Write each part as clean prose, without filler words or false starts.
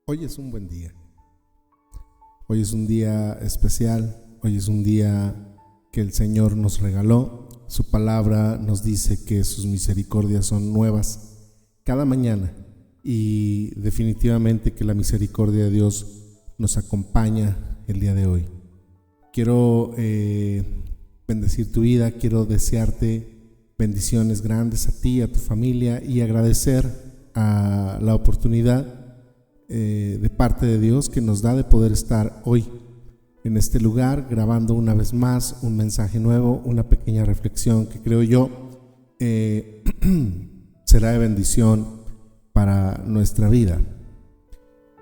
Hoy es un buen día. Hoy es un día especial. Hoy es un día que el Señor nos regaló. Su palabra nos dice que sus misericordias son nuevas cada mañana, y definitivamente que la misericordia de Dios nos acompaña el día de hoy. Quiero bendecir tu vida, quiero desearte bendiciones grandes a ti, a tu familia, y agradecer a la oportunidad de parte de Dios que nos da de poder estar hoy en este lugar grabando una vez más un mensaje nuevo, una pequeña reflexión que creo yo será de bendición para nuestra vida.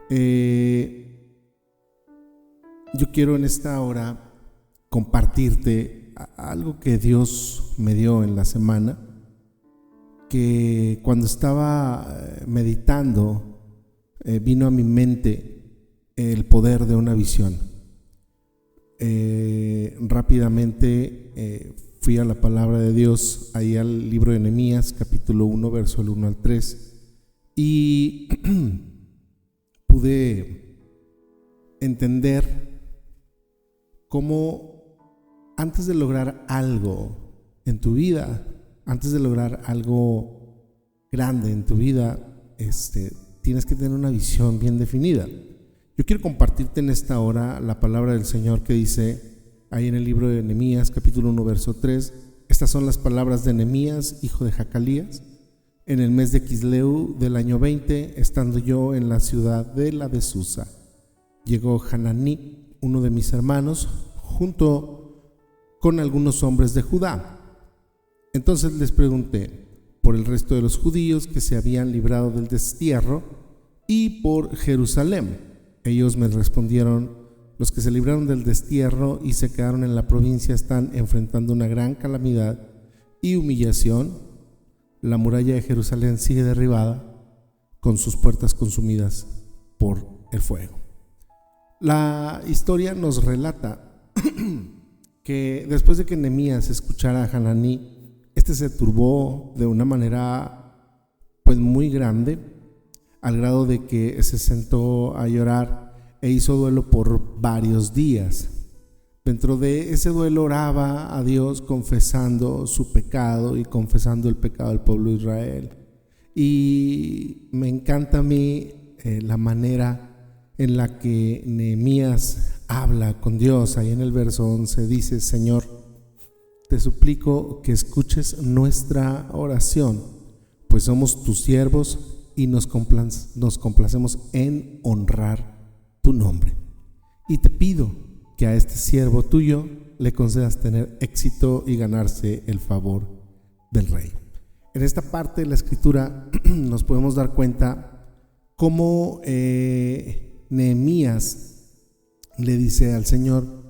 Yo quiero en esta hora compartirte algo que Dios me dio en la semana, que cuando estaba meditando vino a mi mente el poder de una visión. Rápidamente fui a la palabra de Dios, ahí al libro de Nehemías, capítulo 1, verso del 1 al 3, y pude entender cómo antes de lograr algo en tu vida, antes de lograr algo grande en tu vida, tienes que tener una visión bien definida. Yo quiero compartirte en esta hora la palabra del Señor que dice ahí en el libro de Nehemías, capítulo 1, verso 3. Estas son las palabras de Nehemías, hijo de Jacalías. En el mes de Quisleu del año 20, estando yo en la ciudad de la de Susa, llegó Hananí, uno de mis hermanos, junto con algunos hombres de Judá. Entonces les pregunté por el resto de los judíos que se habían librado del destierro y por Jerusalén. Ellos me respondieron: los que se libraron del destierro y se quedaron en la provincia están enfrentando una gran calamidad y humillación. La muralla de Jerusalén sigue derribada, con sus puertas consumidas por el fuego. La historia nos relata que después de que Nehemías escuchara a Hananí, se turbó de una manera muy grande, al grado de que se sentó a llorar e hizo duelo por varios días. Dentro de ese duelo oraba a Dios confesando su pecado y confesando el pecado del pueblo de Israel. Y me encanta a mí la manera en la que Nehemías habla con Dios. Ahí en el verso 11 dice: Señor, te suplico que escuches nuestra oración, pues somos tus siervos y nos complacemos en honrar tu nombre. Y te pido que a este siervo tuyo le concedas tener éxito y ganarse el favor del rey. En esta parte de la escritura nos podemos dar cuenta cómo Nehemías le dice al Señor: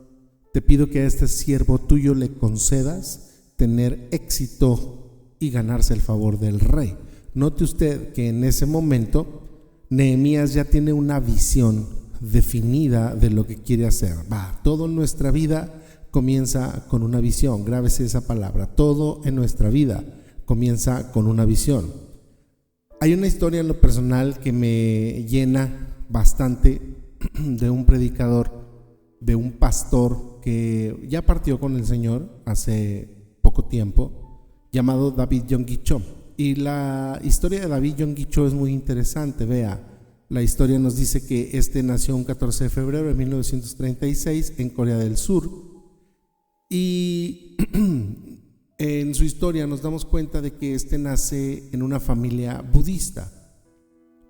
te pido que a este siervo tuyo le concedas tener éxito y ganarse el favor del rey. Note usted que en ese momento Nehemías ya tiene una visión definida de lo que quiere hacer. Todo en nuestra vida comienza con una visión. Grábese esa palabra: todo en nuestra vida comienza con una visión. Hay una historia en lo personal que me llena bastante, de un predicador, de un pastor que ya partió con el Señor hace poco tiempo, llamado David Yonggi Cho. Y la historia de David Yonggi Cho es muy interesante. Vea, la historia nos dice que nació un 14 de febrero de 1936 en Corea del Sur, y en su historia nos damos cuenta de que nace en una familia budista.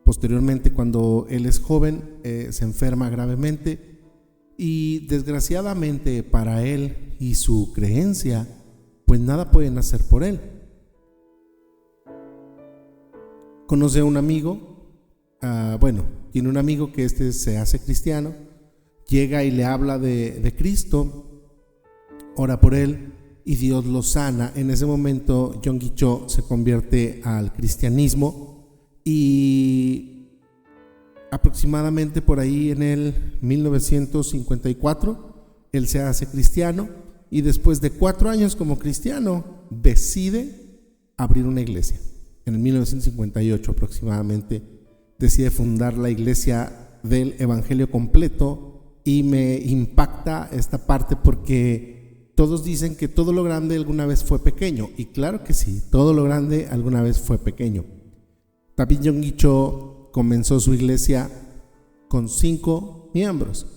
Posteriormente, cuando él es joven, se enferma gravemente, y desgraciadamente para él y su creencia, nada pueden hacer por él. Conoce a un amigo, tiene un amigo que se hace cristiano, llega y le habla de Cristo, ora por él y Dios lo sana. En ese momento Yonggi Cho se convierte al cristianismo, y aproximadamente por ahí en el 1954 él se hace cristiano, y después de 4 años como cristiano decide abrir una iglesia. En el 1958 aproximadamente decide fundar la iglesia del Evangelio completo y me impacta esta parte porque todos dicen que todo lo grande alguna vez fue pequeño, y claro que sí, todo lo grande alguna vez fue pequeño. David Yonggi Cho comenzó su iglesia con 5 miembros.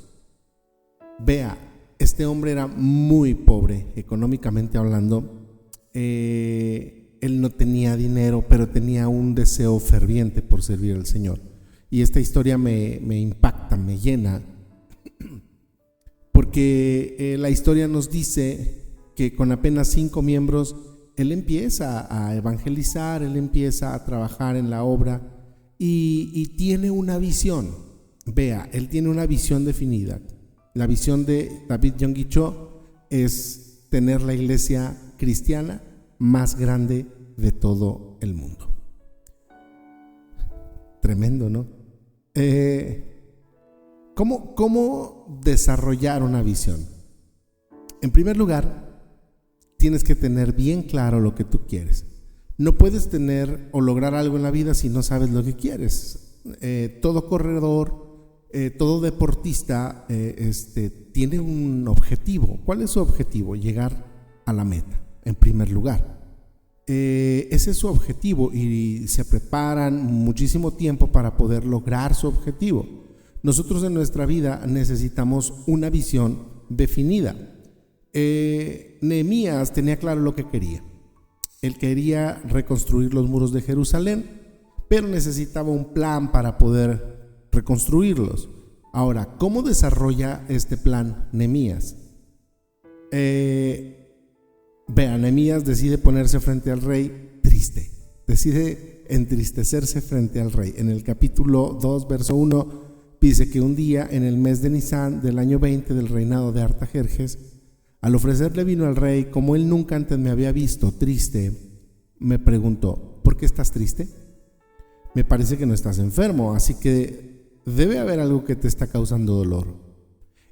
Vea, este hombre era muy pobre económicamente hablando. Él no tenía dinero, pero tenía un deseo ferviente por servir al Señor. Y esta historia me impacta, me llena, porque la historia nos dice que con apenas 5 miembros, él empieza a evangelizar, él empieza a trabajar en la obra y tiene una visión. Vea, él tiene una visión definida. La visión de David Yonggi Cho es tener la iglesia cristiana más grande de todo el mundo. Tremendo, ¿no? ¿Cómo desarrollar una visión? En primer lugar, tienes que tener bien claro lo que tú quieres. No puedes tener o lograr algo en la vida si no sabes lo que quieres. Todo corredor, todo deportista tiene un objetivo. ¿Cuál es su objetivo? Llegar a la meta, en primer lugar. Ese es su objetivo y se preparan muchísimo tiempo para poder lograr su objetivo. Nosotros en nuestra vida necesitamos una visión definida. Nehemías tenía claro lo que quería. Él quería reconstruir los muros de Jerusalén, pero necesitaba un plan para poder reconstruirlos. Ahora, ¿cómo desarrolla este plan Nehemías? Vean, Nehemías decide ponerse frente al rey triste, decide entristecerse frente al rey. En el capítulo 2, verso 1, dice que un día en el mes de Nisán del año 20 del reinado de Artajerjes, al ofrecerle vino al rey, como él nunca antes me había visto triste, me preguntó: ¿por qué estás triste? Me parece que no estás enfermo, así que debe haber algo que te está causando dolor.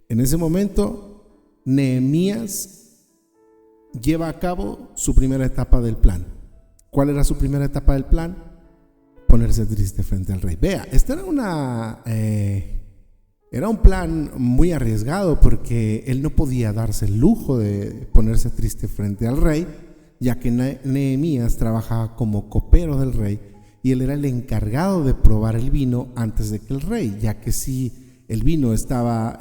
En ese momento, Nehemías lleva a cabo su primera etapa del plan. ¿Cuál era su primera etapa del plan? Ponerse triste frente al rey. Vea, este era un plan muy arriesgado, porque él no podía darse el lujo de ponerse triste frente al rey, ya que Nehemías trabajaba como copero del rey y él era el encargado de probar el vino antes de que el rey, ya que si el vino estaba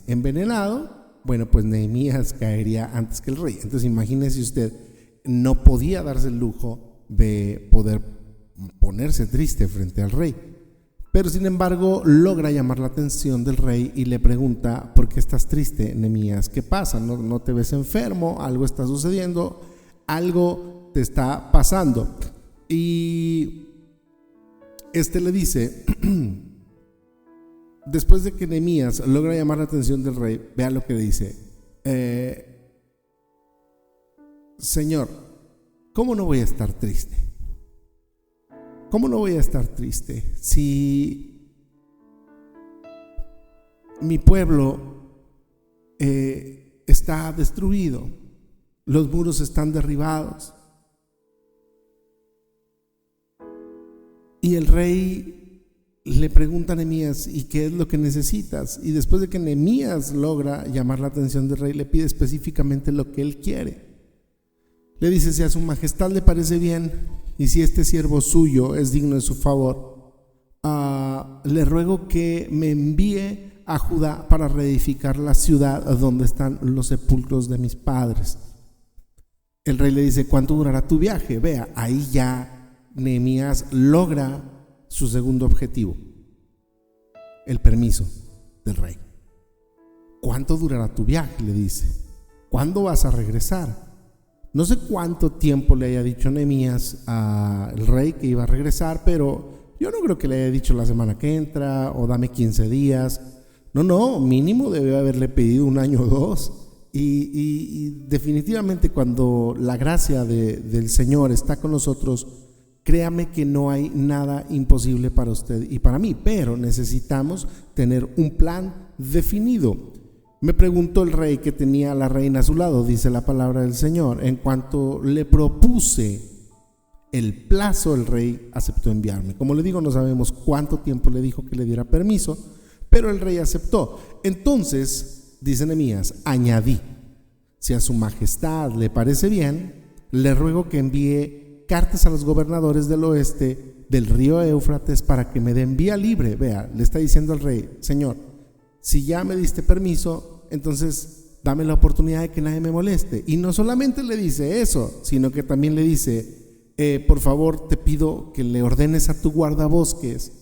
envenenado, bueno, pues Nehemías caería antes que el rey. Entonces imagínese usted, no podía darse el lujo de poder ponerse triste frente al rey. Pero sin embargo logra llamar la atención del rey y le pregunta: ¿por qué estás triste, Nehemías? ¿Qué pasa? ¿No te ves enfermo? ¿Algo está sucediendo? ¿Algo te está pasando? Y le dice, después de que Nehemías logra llamar la atención del rey, vea lo que dice: Señor, ¿cómo no voy a estar triste? ¿Cómo no voy a estar triste si mi pueblo está destruido, los muros están derribados? Y el rey le pregunta a Nehemías: ¿y qué es lo que necesitas? Y después de que Nehemías logra llamar la atención del rey, le pide específicamente lo que él quiere. Le dice: si a su majestad le parece bien, y si este siervo suyo es digno de su favor, le ruego que me envíe a Judá para reedificar la ciudad donde están los sepulcros de mis padres. El rey le dice: ¿cuánto durará tu viaje? Vea, ahí ya Nehemías logra su segundo objetivo, el permiso del rey. ¿Cuánto durará tu viaje?, le dice. ¿Cuándo vas a regresar? No sé cuánto tiempo le haya dicho Nehemías al rey que iba a regresar, pero yo no creo que le haya dicho la semana que entra o dame 15 días. No, mínimo debe haberle pedido 1 año o 2. Y definitivamente, cuando la gracia del Señor está con nosotros, créame que no hay nada imposible para usted y para mí, pero necesitamos tener un plan definido. Me preguntó el rey, que tenía a la reina a su lado, dice la palabra del Señor: en cuanto le propuse el plazo, el rey aceptó enviarme. Como le digo, no sabemos cuánto tiempo le dijo que le diera permiso, Pero el rey aceptó. Entonces, dice Nehemías, añadí: si a su majestad le parece bien, le ruego que envíe cartas a los gobernadores del oeste del río Éufrates para que me den vía libre. Vea, le está diciendo al rey: Señor, si ya me diste permiso, entonces dame la oportunidad de que nadie me moleste. Y no solamente le dice eso, sino que también le dice: por favor, te pido que le ordenes a tu guardabosques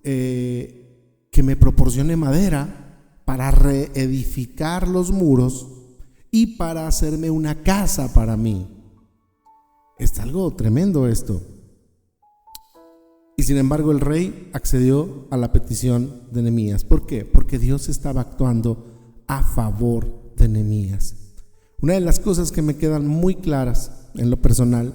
que me proporcione madera para reedificar los muros y para hacerme una casa para mí. Es algo tremendo esto. Y sin embargo el rey accedió a la petición de Nehemías. ¿Por qué? Porque Dios estaba actuando a favor de Nehemías. Una de las cosas que me quedan muy claras en lo personal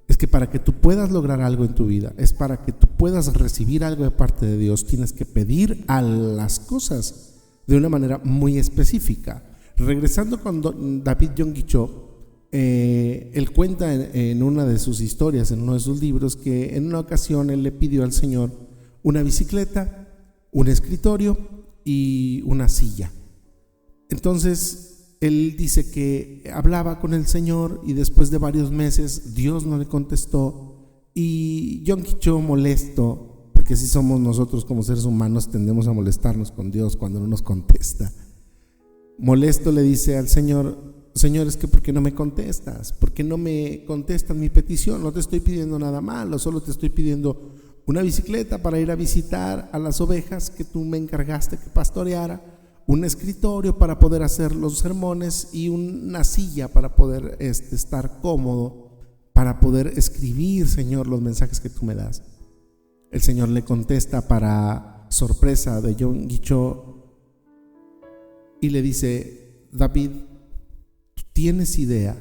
es que para que tú puedas lograr algo en tu vida, es para que tú puedas recibir algo de parte de Dios, tienes que pedir a las cosas de una manera muy específica. Regresando con David Yonggi Cho, él cuenta en una de sus historias, en uno de sus libros, que en una ocasión él le pidió al Señor una bicicleta, un escritorio y una silla. Entonces él dice que hablaba con el Señor y después de varios meses Dios no le contestó, y Yonggi Cho, molesto, porque así somos nosotros como seres humanos, tendemos a molestarnos con Dios cuando no nos contesta. Molesto le dice al Señor: Señor, es que ¿por qué no me contestas? ¿Por qué no me contestas mi petición? No te estoy pidiendo nada malo, solo te estoy pidiendo una bicicleta para ir a visitar a las ovejas que tú me encargaste que pastoreara, un escritorio para poder hacer los sermones y una silla para poder estar cómodo, para poder escribir, Señor, los mensajes que tú me das. El Señor le contesta, para sorpresa de Yonggi Cho, y le dice: David, ¿tú tienes idea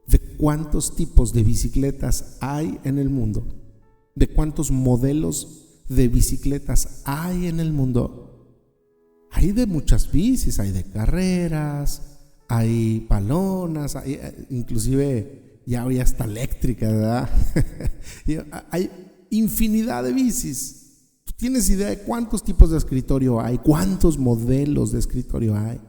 de cuántos tipos de bicicletas hay en el mundo? ¿De cuántos modelos de bicicletas hay en el mundo? Hay de muchas bicis, hay de carreras, hay palonas, hay, inclusive ya hoy hasta eléctrica, ¿verdad? Hay infinidad de bicis. ¿Tú tienes idea de cuántos tipos de escritorio hay? ¿Cuántos modelos de escritorio hay?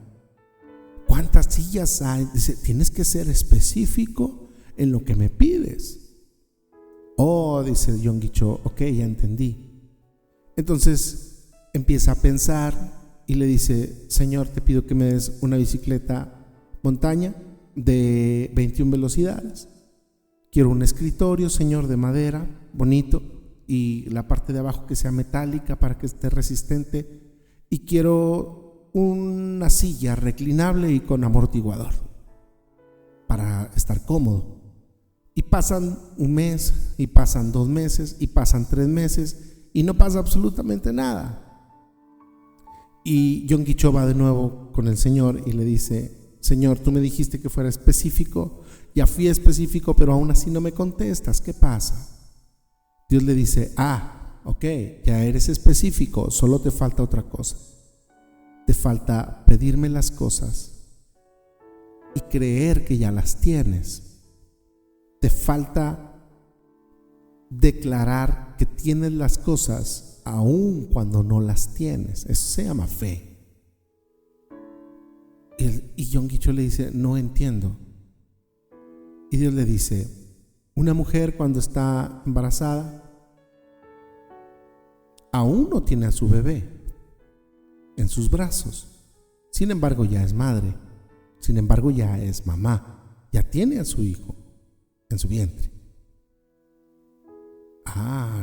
¿Cuántas sillas hay? Dice: tienes que ser específico en lo que me pides. Oh, dice Yonggi Cho, ok, ya entendí. Entonces empieza a pensar y le dice: Señor, te pido que me des una bicicleta montaña de 21 velocidades. Quiero un escritorio, Señor, de madera, bonito, y la parte de abajo que sea metálica para que esté resistente. Y quiero una silla reclinable y con amortiguador para estar cómodo. Y pasan un mes, y pasan 2 meses, y pasan 3 meses, y no pasa absolutamente nada. Y Yonggi Cho va de nuevo con el Señor y le dice: Señor, tú me dijiste que fuera específico, ya fui específico, pero aún así no me contestas, ¿qué pasa? Dios le dice: ok, ya eres específico, solo te falta otra cosa. Te falta pedirme las cosas y creer que ya las tienes. Te falta declarar que tienes las cosas aun cuando no las tienes. Eso se llama fe. Y Yonggi Cho le dice: no entiendo. Y Dios le dice: una mujer cuando está embarazada aún no tiene a su bebé en sus brazos, sin embargo ya es madre, sin embargo ya es mamá, ya tiene a su hijo en su vientre.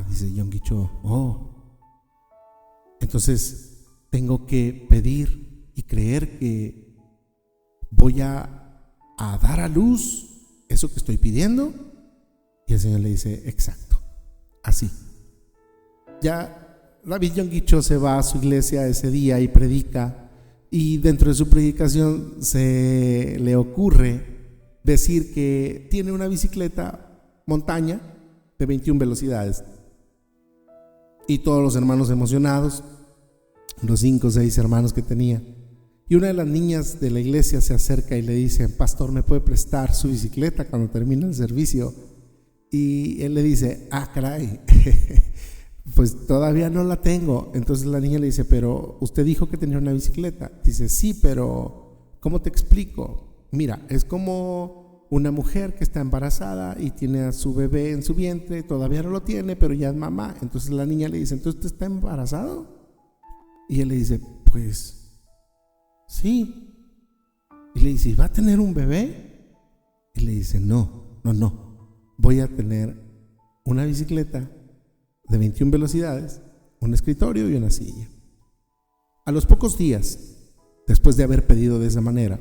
Dice Yonggi Cho, entonces tengo que pedir y creer que voy a dar a luz eso que estoy pidiendo. Y el Señor le dice: exacto, así. Ya David Yonggi Cho se va a su iglesia ese día y predica, y dentro de su predicación se le ocurre decir que tiene una bicicleta montaña de 21 velocidades. Y todos los hermanos emocionados, los 5 o 6 hermanos que tenía. Y una de las niñas de la iglesia se acerca y le dice: pastor, ¿me puede prestar su bicicleta cuando termine el servicio? Y él le dice: caray, Pues todavía no la tengo. Entonces la niña le dice, pero usted dijo que tenía una bicicleta. Dice, sí, pero ¿cómo te explico? Mira, es como una mujer que está embarazada y tiene a su bebé en su vientre, todavía no lo tiene, pero ya es mamá. Entonces la niña le dice, ¿entonces usted está embarazado? Y él le dice, pues sí. Y le dice, ¿va a tener un bebé? Y le dice, no, voy a tener una bicicleta de 21 velocidades, un escritorio y una silla. A los pocos días, después de haber pedido de esa manera,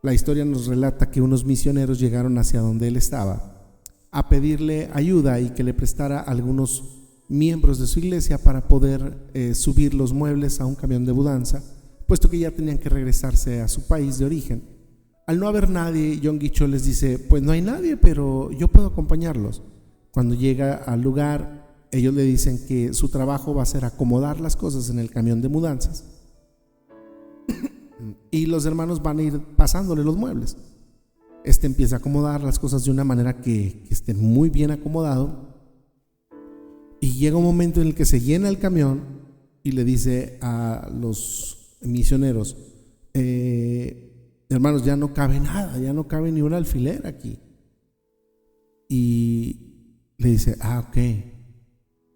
la historia nos relata que unos misioneros llegaron hacia donde él estaba a pedirle ayuda y que le prestara a algunos miembros de su iglesia para poder subir los muebles a un camión de mudanza, puesto que ya tenían que regresarse a su país de origen. Al no haber nadie, John Guicho les dice, pues no hay nadie, pero yo puedo acompañarlos. Cuando llega al lugar, ellos le dicen que su trabajo va a ser acomodar las cosas en el camión de mudanzas y los hermanos van a ir pasándole los muebles. Empieza a acomodar las cosas de una manera que esté muy bien acomodado, y llega un momento en el que se llena el camión y le dice a los misioneros, hermanos, ya no cabe nada, ya no cabe ni un alfiler aquí. Y le dice, ok.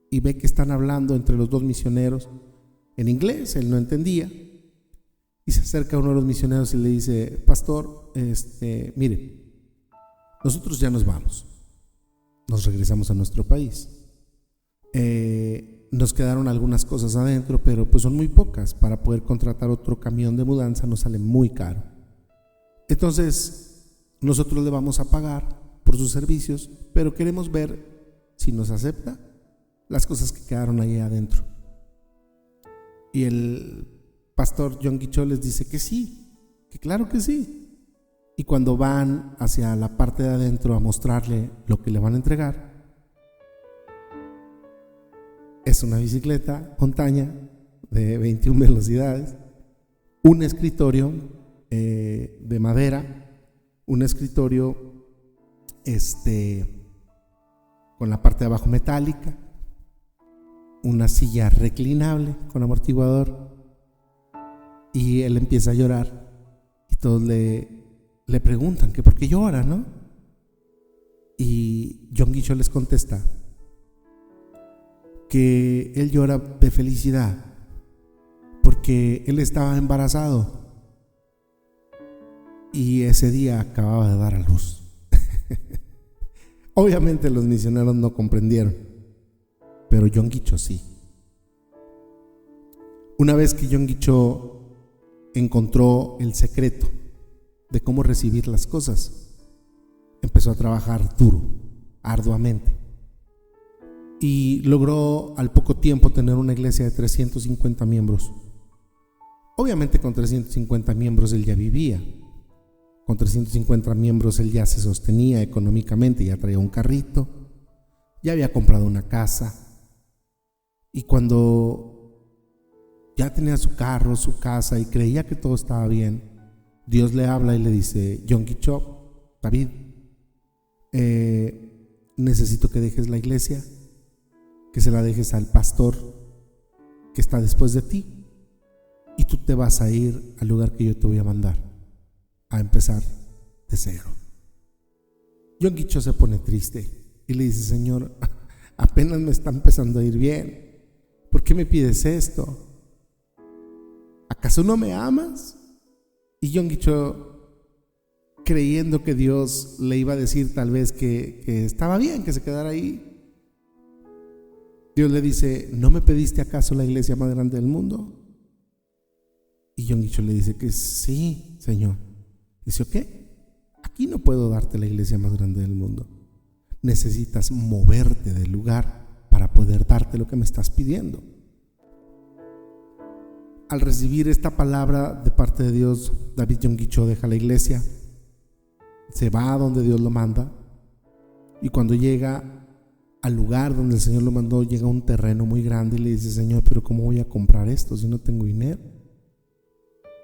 Y ve que están hablando entre los dos misioneros en inglés, él no entendía. Y se acerca a uno de los misioneros y le dice, pastor, mire, nosotros ya nos vamos, nos regresamos a nuestro país. Nos quedaron algunas cosas adentro, pero pues son muy pocas. Para poder contratar otro camión de mudanza nos sale muy caro. Entonces nosotros le vamos a pagar por sus servicios, pero queremos ver si nos acepta las cosas que quedaron ahí adentro. Y el pastor John Guicho les dice que sí, que claro que sí. Y cuando van hacia la parte de adentro a mostrarle lo que le van a entregar, es una bicicleta montaña de 21 velocidades, un escritorio de madera, un escritorio con la parte de abajo metálica, una silla reclinable con amortiguador. Y él empieza a llorar y todos le preguntan que por qué llora, ¿no? Y John Guicho les contesta que él llora de felicidad porque él estaba embarazado y ese día acababa de dar a luz. Obviamente los misioneros no comprendieron, pero John Guicho sí. Una vez que John Guicho encontró el secreto de cómo recibir las cosas, empezó a trabajar duro, arduamente, y logró al poco tiempo tener una iglesia de 350 miembros. Obviamente con 350 miembros él ya vivía, con 350 miembros él ya se sostenía económicamente, ya traía un carrito, ya había comprado una casa, y cuando ya tenía su carro, su casa y creía que todo estaba bien, Dios le habla y le dice, John Guicho, David, necesito que dejes la iglesia, que se la dejes al pastor que está después de ti, y tú te vas a ir al lugar que yo te voy a mandar, a empezar de cero. John Guicho se pone triste y le dice, Señor, apenas me está empezando a ir bien, ¿por qué me pides esto? ¿Acaso no me amas? Y John Guicho, creyendo que Dios le iba a decir tal vez que estaba bien que se quedara ahí, Dios le dice, ¿no me pediste acaso la iglesia más grande del mundo? Y John Guicho le dice que sí, Señor. Dice, ok, aquí no puedo darte la iglesia más grande del mundo. Necesitas moverte del lugar para poder darte lo que me estás pidiendo. Al recibir esta palabra de parte de Dios, David John Guicho deja la iglesia, se va a donde Dios lo manda, y cuando llega al lugar donde el Señor lo mandó, llega a un terreno muy grande y le dice, Señor, pero ¿cómo voy a comprar esto si no tengo dinero?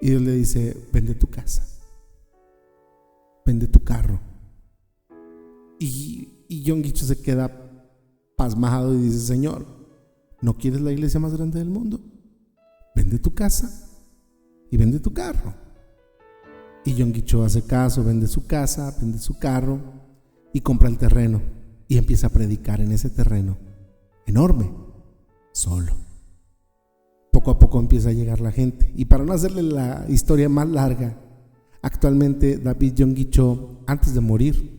Y Dios le dice, vende tu casa, vende tu carro. Y John Guicho se queda pasmado y dice, Señor, ¿No quieres la iglesia más grande del mundo? Vende tu casa y vende tu carro. Y Yonggi Cho hace caso, vende su casa, vende su carro y compra el terreno y empieza a predicar en ese terreno enorme, solo. Poco a poco empieza a llegar la gente. Y para no hacerle la historia más larga, actualmente David Yonggi Cho, antes de morir,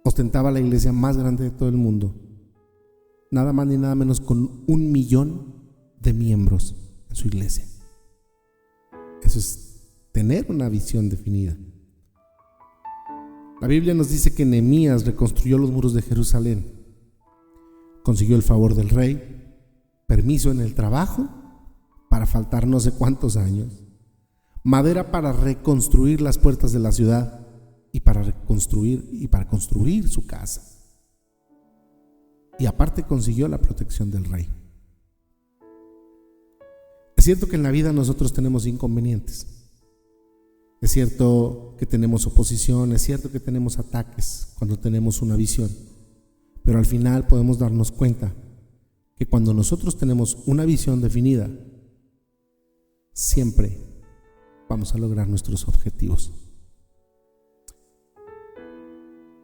ostentaba la iglesia más grande de todo el mundo, nada más ni nada menos con 1 millón de miembros en su iglesia. Eso es tener una visión definida. La Biblia nos dice que Nehemías reconstruyó los muros de Jerusalén, consiguió el favor del rey, permiso en el trabajo para faltar no sé cuántos años, madera para reconstruir las puertas de la ciudad y para construir su casa. Y aparte consiguió la protección del rey. Es cierto que en la vida nosotros tenemos inconvenientes. Es cierto que tenemos oposición, es cierto que tenemos ataques cuando tenemos una visión. Pero al final podemos darnos cuenta que cuando nosotros tenemos una visión definida, siempre vamos a lograr nuestros objetivos.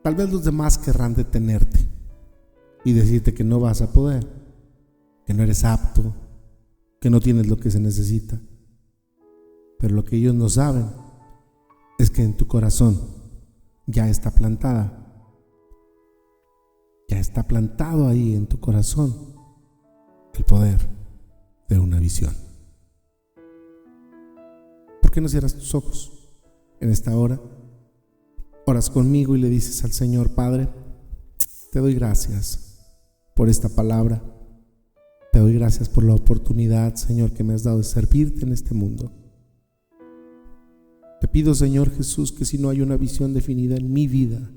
Tal vez los demás querrán detenerte y decirte que no vas a poder, que no eres apto, que no tienes lo que se necesita. Pero lo que ellos no saben es que en tu corazón ya está plantado ahí en tu corazón el poder de una visión. ¿Por qué no cierras tus ojos en esta hora? Oras conmigo y le dices al Señor: Padre, te doy gracias por esta palabra. Te doy gracias por la oportunidad, Señor, que me has dado de servirte en este mundo. Te pido, Señor Jesús, que si no hay una visión definida en mi vida,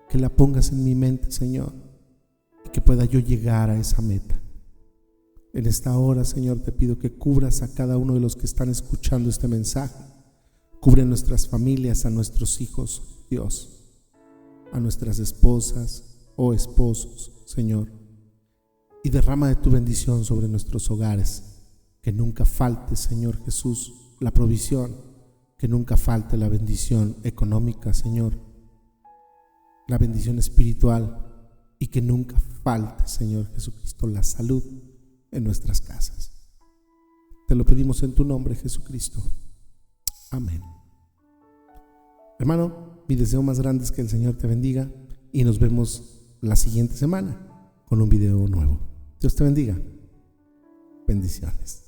que la pongas en mi mente, Señor, y que pueda yo llegar a esa meta. En esta hora, Señor, te pido que cubras a cada uno de los que están escuchando este mensaje. Cubre a nuestras familias, a nuestros hijos, Dios, a nuestras esposas o esposos, Señor, y derrama de tu bendición sobre nuestros hogares. Que nunca falte, Señor Jesús, la provisión, que nunca falte la bendición económica, Señor, la bendición espiritual, y que nunca falte, Señor Jesucristo, la salud en nuestras casas. Te lo pedimos en tu nombre, Jesucristo. Amén. Hermano, mi deseo más grande es que el Señor te bendiga y nos vemos la siguiente semana con un video nuevo. Dios te bendiga. Bendiciones.